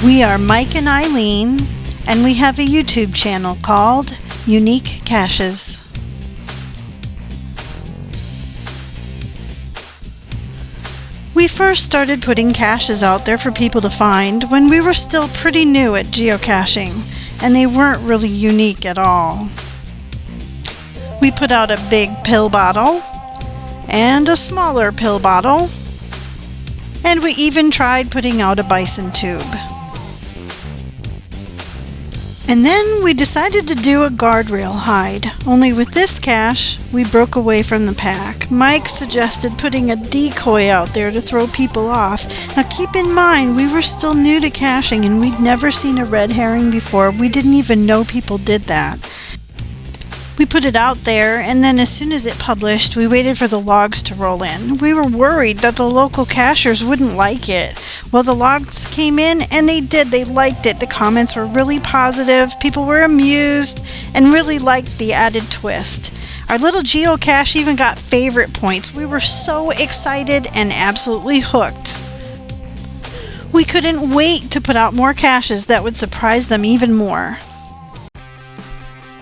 We are Mike and Eileen, and we have a YouTube channel called Unique Caches. We first started putting caches out there for people to find when we were still pretty new at geocaching, and they weren't really unique at all. We put out a big pill bottle and a smaller pill bottle, and we even tried putting out a bison tube. And then we decided to do a guardrail hide, only with this cache, we broke away from the pack. Mike suggested putting a decoy out there to throw people off. Now keep in mind, we were still new to caching and we'd never seen a red herring before. We didn't even know people did that. We put it out there, and then as soon as it published, we waited for the logs to roll in. We were worried that the local cachers wouldn't like it. Well, the logs came in, and they did. They liked it. The comments were really positive. People were amused and really liked the added twist. Our little geocache even got favorite points. We were so excited and absolutely hooked. We couldn't wait to put out more caches that would surprise them even more.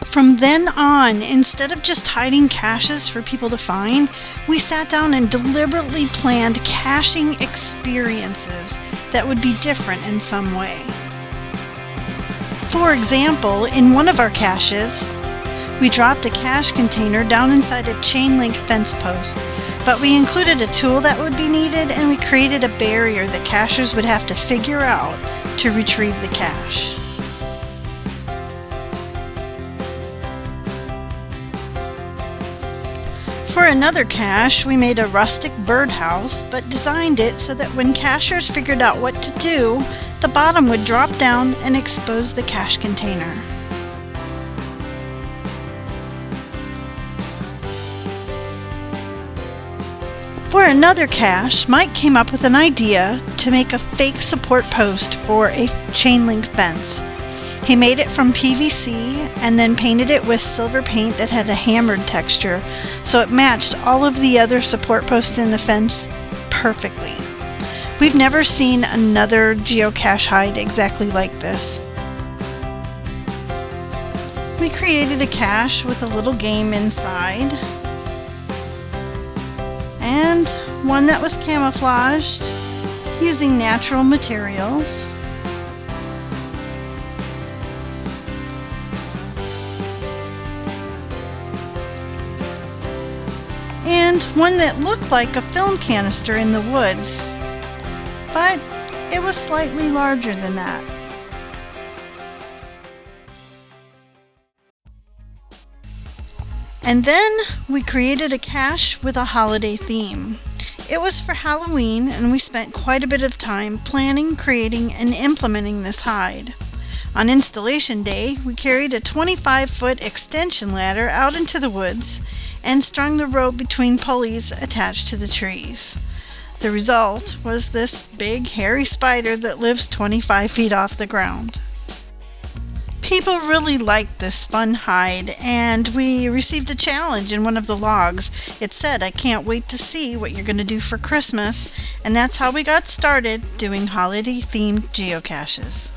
From then on, instead of just hiding caches for people to find, we sat down and deliberately planned caching experiences that would be different in some way. For example, in one of our caches, we dropped a cache container down inside a chain link fence post, but we included a tool that would be needed, and we created a barrier that cachers would have to figure out to retrieve the cache. For another cache, we made a rustic birdhouse, but designed it so that when cachers figured out what to do, the bottom would drop down and expose the cache container. For another cache, Mike came up with an idea to make a fake support post for a chain link fence. He made it from PVC and then painted it with silver paint that had a hammered texture, so it matched all of the other support posts in the fence perfectly. We've never seen another geocache hide exactly like this. We created a cache with a little game inside, and one that was camouflaged using natural materials. And one that looked like a film canister in the woods, but it was slightly larger than that. And then we created a cache with a holiday theme. It was for Halloween, and we spent quite a bit of time planning, creating, and implementing this hide. On installation day, we carried a 25-foot extension ladder out into the woods and strung the rope between pulleys attached to the trees. The result was this big hairy spider that lives 25 feet off the ground. People really liked this fun hide, and we received a challenge in one of the logs. It said, "I can't wait to see what you're going to do for Christmas," and that's how we got started doing holiday-themed geocaches.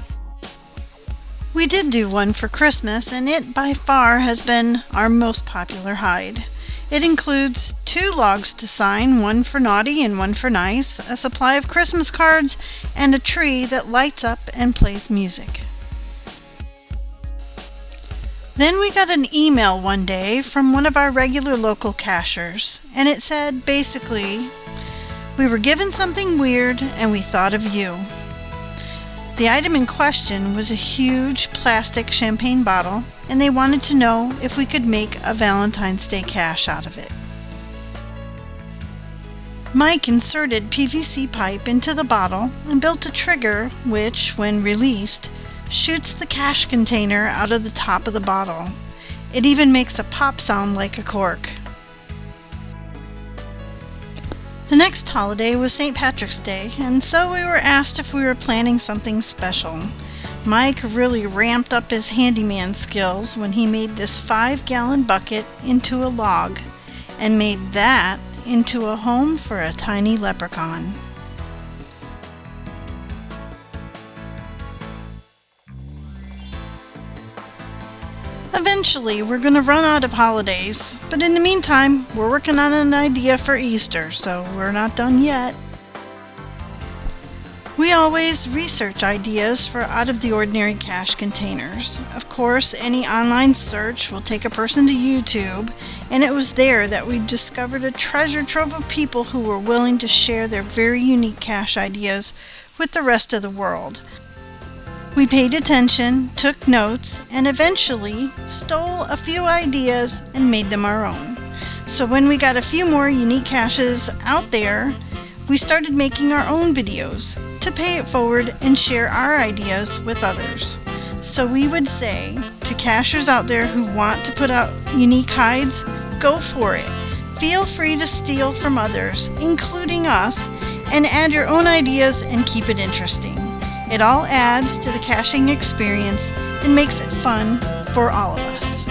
We did do one for Christmas, and it by far has been our most popular hide. It includes 2 logs to sign, one for naughty and one for nice, a supply of Christmas cards, and a tree that lights up and plays music. Then we got an email one day from one of our regular local cachers, and it said basically, "We were given something weird and we thought of you." The item in question was a huge plastic champagne bottle, and they wanted to know if we could make a Valentine's Day cache out of it. Mike inserted PVC pipe into the bottle and built a trigger which, when released, shoots the cache container out of the top of the bottle. It even makes a pop sound like a cork. The next holiday was St. Patrick's Day, and so we were asked if we were planning something special. Mike really ramped up his handyman skills when he made this 5-gallon bucket into a log and made that into a home for a tiny leprechaun. Eventually, we're going to run out of holidays, but in the meantime, we're working on an idea for Easter, so we're not done yet. We always research ideas for out-of-the-ordinary cache containers. Of course, any online search will take a person to YouTube, and it was there that we discovered a treasure trove of people who were willing to share their very unique cache ideas with the rest of the world. We paid attention, took notes, and eventually stole a few ideas and made them our own. So when we got a few more unique caches out there, we started making our own videos to pay it forward and share our ideas with others. So we would say to cachers out there who want to put out unique hides, go for it. Feel free to steal from others, including us, and add your own ideas and keep it interesting. It all adds to the caching experience and makes it fun for all of us.